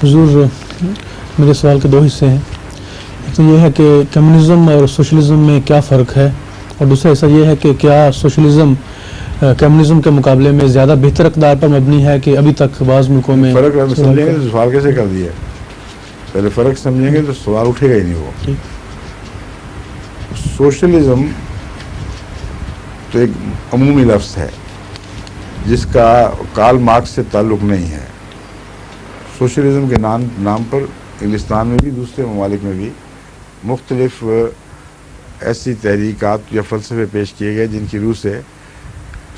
حضور میرے سوال کے دو حصے ہیں. تو یہ ہے کہ کمیونزم اور سوشلزم میں کیا فرق ہے، اور دوسرا حصہ یہ ہے کہ کیا سوشلزم کمیونزم کے مقابلے میں زیادہ بہتر اقدار پر مبنی ہے کہ ابھی تک بعض ملکوں میں. فرق سمجھیں گے تو سوال کیسے کر دیا؟ پہلے فرق سمجھیں گے تو سوال اٹھے گا ہی نہیں. وہ سوشلزم تو ایک عمومی لفظ ہے جس کا کارل مارکس سے تعلق نہیں ہے. سوشلزم کے نام پر انگلستان میں بھی دوسرے ممالک میں بھی مختلف ایسی تحریکات یا فلسفے پیش کیے گئے جن کی روح سے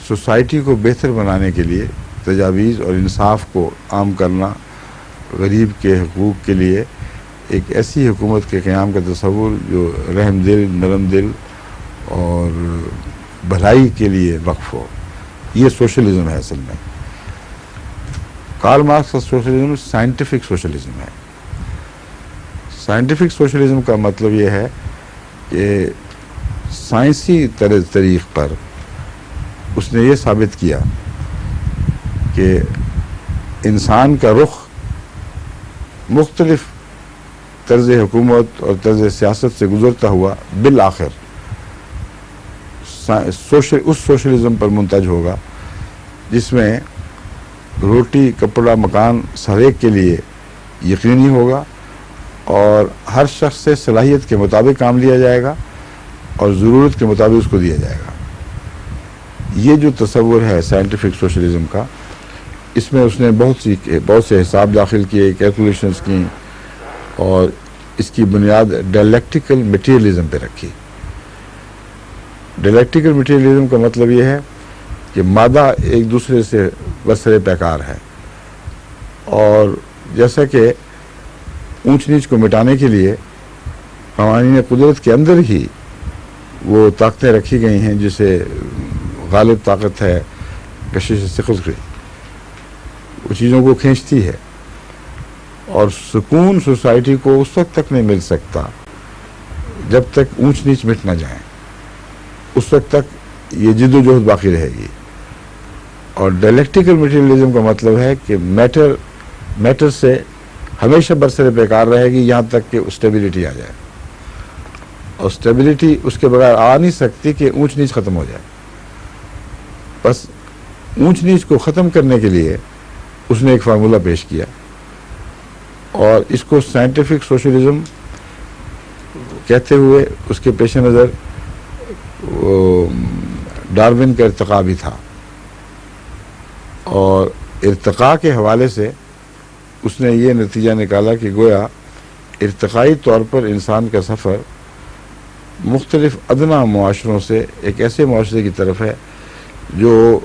سوسائٹی کو بہتر بنانے کے لیے تجاویز اور انصاف کو عام کرنا، غریب کے حقوق کے لیے ایک ایسی حکومت کے قیام کا تصور جو رحم دل، نرم دل اور بھلائی کے لیے وقف ہو، یہ سوشلزم ہے. اصل میں کارل مارکس کا سوشلزم سائنٹیفک سوشلزم ہے. سائنٹیفک سوشلزم کا مطلب یہ ہے کہ سائنسی طریق پر اس نے یہ ثابت کیا کہ انسان کا رخ مختلف طرز حکومت اور طرز سیاست سے گزرتا ہوا بالآخر اس سوشلزم پر منتج ہوگا جس میں روٹی، کپڑا، مکان ہر ایک کے لیے یقینی ہوگا اور ہر شخص سے صلاحیت کے مطابق کام لیا جائے گا اور ضرورت کے مطابق اس کو دیا جائے گا. یہ جو تصور ہے سائنٹیفک سوشلزم کا، اس میں اس نے بہت سے حساب داخل کیے، کیلکولیشنز کی، اور اس کی بنیاد ڈائلیکٹیکل میٹیریلزم پہ رکھی. ڈائلیکٹیکل میٹیریلزم کا مطلب یہ ہے کہ مادہ ایک دوسرے سے برسر پیکار ہے، اور جیسا کہ اونچ نیچ کو مٹانے کے لیے قوانین قدرت کے اندر ہی وہ طاقتیں رکھی گئی ہیں، جسے غالب طاقت ہے کشش ثقل کی، وہ چیزوں کو کھینچتی ہے، اور سکون سوسائٹی کو اس وقت تک نہیں مل سکتا جب تک اونچ نیچ مٹ نہ جائیں. اس وقت تک یہ جد و جہد باقی رہے گی. اور ڈائلیکٹیکل میٹیریلزم کا مطلب ہے کہ میٹر سے ہمیشہ برسر پیکار رہے گی یہاں تک کہ اسٹیبلٹی آ جائے، اور اسٹیبلٹی اس کے بغیر آ نہیں سکتی کہ اونچ نیچ ختم ہو جائے. بس اونچ نیچ کو ختم کرنے کے لیے اس نے ایک فارمولہ پیش کیا، اور اس کو سائنٹیفک سوشلزم کہتے ہوئے اس کے پیش نظر ڈارون کا ارتقاء بھی تھا. اور ارتقاء کے حوالے سے اس نے یہ نتیجہ نکالا کہ گویا ارتقائی طور پر انسان کا سفر مختلف ادنا معاشروں سے ایک ایسے معاشرے کی طرف ہے جو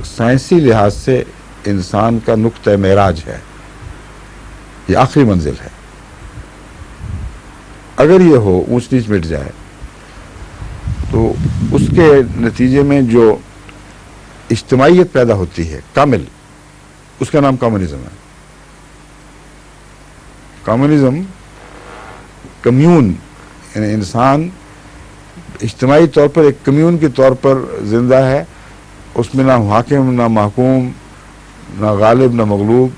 سائنسی لحاظ سے انسان کا نقطہ معراج ہے، یہ آخری منزل ہے. اگر یہ ہو، اونچ نیچ مٹ جائے، تو اس کے نتیجے میں جو اجتماعیت پیدا ہوتی ہے کامل، اس کا نام کمیونزم ہے. کمیونزم کمیون، یعنی انسان اجتماعی طور پر ایک کمیون کے طور پر زندہ ہے، اس میں نہ حاکم، نہ محکوم، نہ غالب، نہ مغلوب.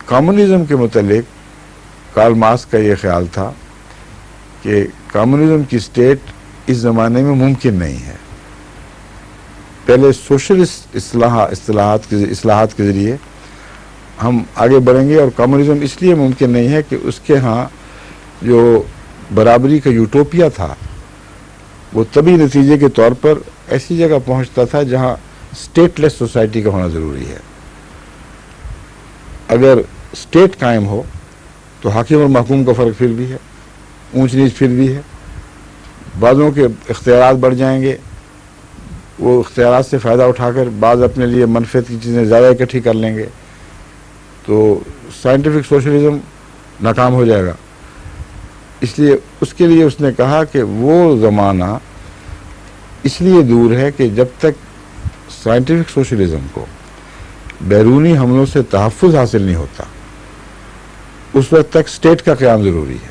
کمیونزم کے متعلق کارل مارکس کا یہ خیال تھا کہ کمیونزم کی اسٹیٹ اس زمانے میں ممکن نہیں ہے. پہلے سوشلسٹ اصلاحات کے ذریعے ہم آگے بڑھیں گے، اور کمیونزم اس لیے ممکن نہیں ہے کہ اس کے ہاں جو برابری کا یوٹوپیا تھا وہ طبی نتیجے کے طور پر ایسی جگہ پہنچتا تھا جہاں اسٹیٹ لیس سوسائٹی کا ہونا ضروری ہے. اگر اسٹیٹ قائم ہو تو حاکم اور محکوم کا فرق پھر بھی ہے، اونچ نیچ پھر بھی ہے، بعضوں کے اختیارات بڑھ جائیں گے، وہ اختیارات سے فائدہ اٹھا کر بعض اپنے لیے منفعت کی چیزیں زیادہ اکٹھی کر لیں گے، تو سائنٹیفک سوشلزم ناکام ہو جائے گا. اس لیے اس کے لیے اس نے کہا کہ وہ زمانہ اس لیے دور ہے کہ جب تک سائنٹیفک سوشلزم کو بیرونی حملوں سے تحفظ حاصل نہیں ہوتا، اس وقت تک اسٹیٹ کا قیام ضروری ہے،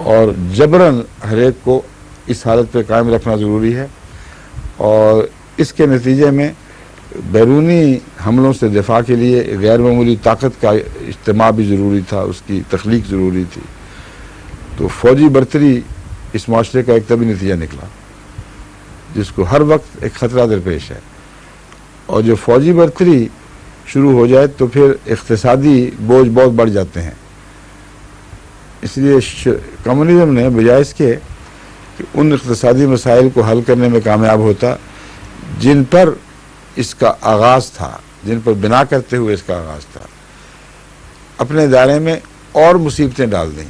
اور جبراً ہر ایک کو اس حالت پہ قائم رکھنا ضروری ہے. اور اس کے نتیجے میں بیرونی حملوں سے دفاع کے لیے غیر معمولی طاقت کا اجتماع بھی ضروری تھا، اس کی تخلیق ضروری تھی. تو فوجی برتری اس معاشرے کا ایک طبی نتیجہ نکلا جس کو ہر وقت ایک خطرہ درپیش ہے. اور جو فوجی برتری شروع ہو جائے تو پھر اقتصادی بوجھ بہت بڑھ جاتے ہیں. اس لیے کمیونزم نے بجائے اس کے کہ ان اقتصادی مسائل کو حل کرنے میں کامیاب ہوتا جن پر اس کا آغاز تھا، جن پر بنا کرتے ہوئے اس کا آغاز تھا، اپنے دائرے میں اور مصیبتیں ڈال دیں.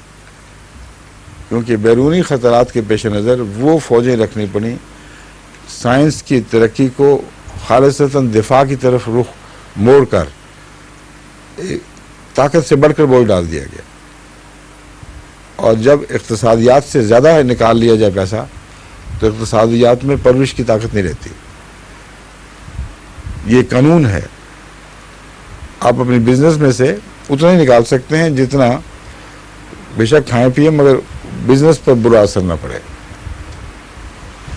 کیونکہ بیرونی خطرات کے پیش نظر وہ فوجیں رکھنی پڑیں، سائنس کی ترقی کو خالصتاً دفاع کی طرف رخ موڑ کر طاقت سے بڑھ کر بوجھ ڈال دیا گیا. اور جب اقتصادیات سے زیادہ نکال لیا جائے پیسہ تو اقتصادیات میں پرورش کی طاقت نہیں رہتی. یہ قانون ہے. آپ اپنی بزنس میں سے اتنا ہی نکال سکتے ہیں جتنا بے شک کھائیں پیئیں مگر بزنس پر برا اثر نہ پڑے.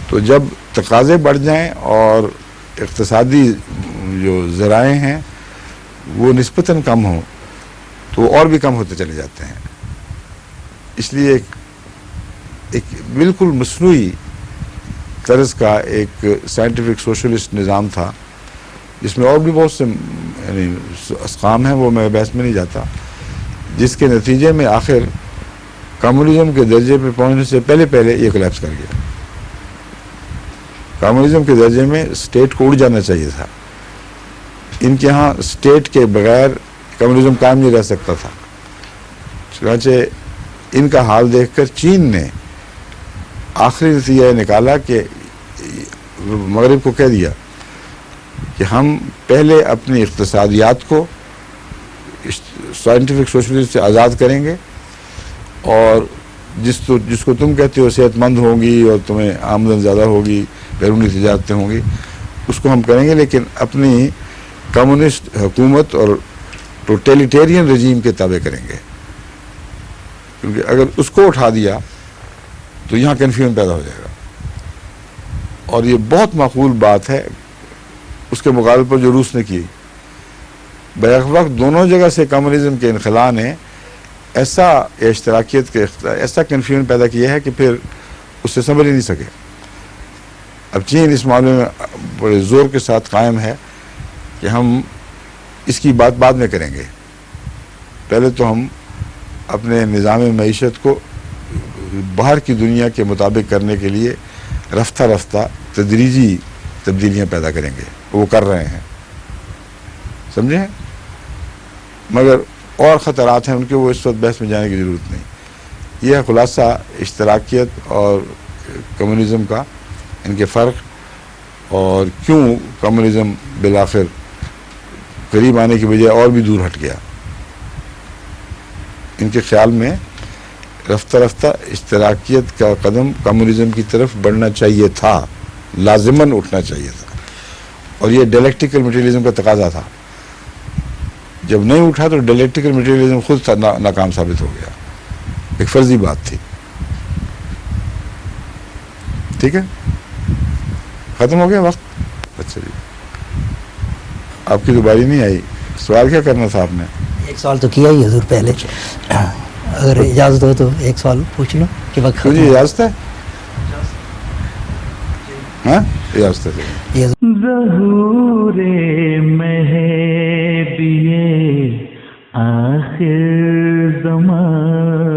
تو جب تقاضے بڑھ جائیں اور اقتصادی جو ذرائع ہیں وہ نسبتاً کم ہوں تو اور بھی کم ہوتے چلے جاتے ہیں. اس لیے ایک بالکل مصنوعی طرز کا ایک سائنٹیفک سوشلسٹ نظام تھا جس میں اور بھی بہت سے یعنی اسقام ہیں، وہ میں بحث میں نہیں جاتا، جس کے نتیجے میں آخر کمیونزم کے درجے پہ پہنچنے سے پہلے یہ کولیپس کر گیا. کمیونزم کے درجے میں اسٹیٹ کو اڑ جانا چاہیے تھا. ان کے ہاں اسٹیٹ کے بغیر کمیونزم قائم نہیں رہ سکتا تھا. چنانچہ ان کا حال دیکھ کر چین نے آخری نتیجہ یہ نکالا کہ مغرب کو کہہ دیا کہ ہم پہلے اپنی اقتصادیات کو سائنٹیفک سوشلزم سے آزاد کریں گے اور جس کو تم کہتے ہو صحت مند ہوگی اور تمہیں آمدن زیادہ ہوگی، بیرونی تجارتیں ہوں گی، اس کو ہم کریں گے، لیکن اپنی کمیونسٹ حکومت اور ٹوٹیلیٹیرین رجیم کے تابع کریں گے. کیونکہ اگر اس کو اٹھا دیا تو یہاں کنفیوژن پیدا ہو جائے گا. اور یہ بہت معقول بات ہے اس کے مقابلے پر جو روس نے کی. بیک وقت دونوں جگہ سے کمیونزم کے انخلا نے ایسا اشتراکیت کے ایسا کنفیوژن پیدا کیا ہے کہ پھر اس سے سنبھل ہی نہیں سکے. اب چین اس معاملے میں بڑے زور کے ساتھ قائم ہے کہ ہم اس کی بات بعد میں کریں گے، پہلے تو ہم اپنے نظام معیشت کو باہر کی دنیا کے مطابق کرنے کے لیے رفتہ رفتہ تدریجی تبدیلیاں پیدا کریں گے. وہ کر رہے ہیں، سمجھے؟ مگر اور خطرات ہیں ان کے، وہ اس وقت بحث میں جانے کی ضرورت نہیں. یہ ہے خلاصہ اشتراکیت اور کمیونزم کا، ان کے فرق اور کیوں کمیونزم بالآخر قریب آنے کی بجائے اور بھی دور ہٹ گیا. ان کے خیال میں رفتہ رفتہ اشتراکیت کا قدم کمیونزم کی طرف بڑھنا چاہیے تھا، لازماً اٹھنا چاہیے تھا، اور یہ ڈائلیکٹیکل مٹیریلزم کا تقاضا تھا. جب نہیں اٹھا تو ڈائلیکٹیکل مٹیریلزم خود ناکام ثابت ہو گیا. ایک فرضی بات تھی. ٹھیک ہے، ختم ہو گیا وقت. اچھا جی، آپ کی تو باری نہیں آئی. سوال کیا کرنا تھا آپ نے؟ ایک سوال تو کیا ہی حضور پہلے، اگر اجازت ہو تو ایک سوال پوچھ لوں کہ وقت جی اجازت ہے؟ ہاں اجازت ہے. ظہور مہدی آخر زمان